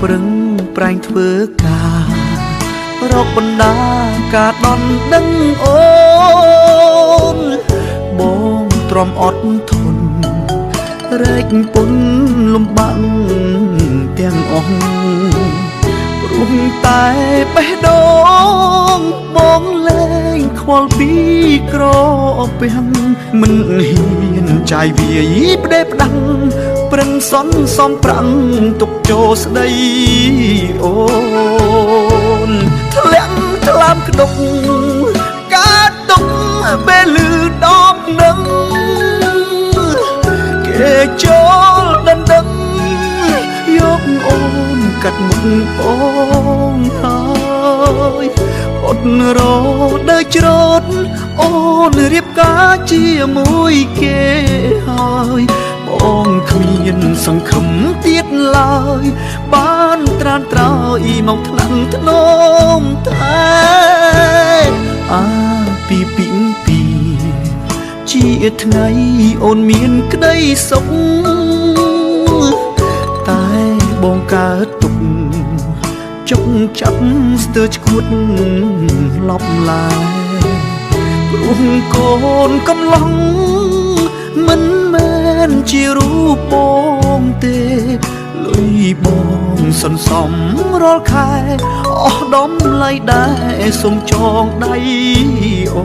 ប្រឹងប្រែងធ្វើការរកបណ្ដាការដន់ដឹងអូនបងទ្រាំអត់ធន់រែកពុនលំបាំងទាំងអស់ព្រោះតែបេះដូងបងលែងខ្វល់ពីក្រពាំងមិនហ៊ានចាយវាយផ្ដេផ្ដាំងប្រឹងសន់សំប្រាំងទុកចូលស្ដីអូនធ្លាក់ថ្លើមក្តុកការទុកពេលឮដបនឹងគេចូលដណ្ដឹងយកអូនកាត់មុខបងហើយអត់រដើរច្រូតអូនរៀបការជាមួយគេហើយបងគ្មានសង្ឃឹមទៀតឡើយបានត្រានត្រោយមកថ្នាក់ធ្នមតែពីជាថ្ងៃអូនមានក្តីសុខតែបងកើតទុកចុកចាប់ស្ទើរឈួតលប់ឡាយព្រោះកូនកំឡុងមិនមែនជារូបបងទេលុយបងសន្សំរាល់ខែអស់ដំឡៃដែរសុំចងដៃអូ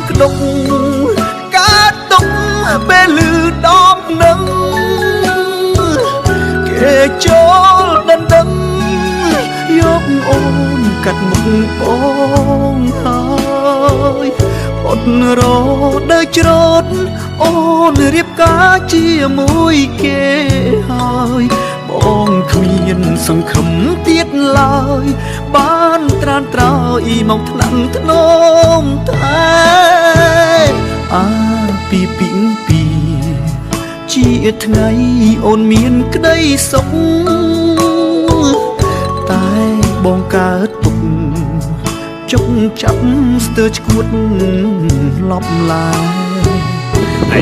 ក្តុកការទុកពេលឮដបនឹងគេចូលដណ្ដឹងយកអូនកាត់មុខបងហើយអត់រដើរច្រូតអូនរៀបការជាមួយគេហើយបងគ្មានសង្ឃឹមទៀតឡើយបានត្រានត្រោយមកថ្នាក់ធ្នមតែពីជាថ្ងៃអូនមានក្តីសុខតែបងកើតទុកចុកចាប់ស្ទើរឈួតលប់ឡាយ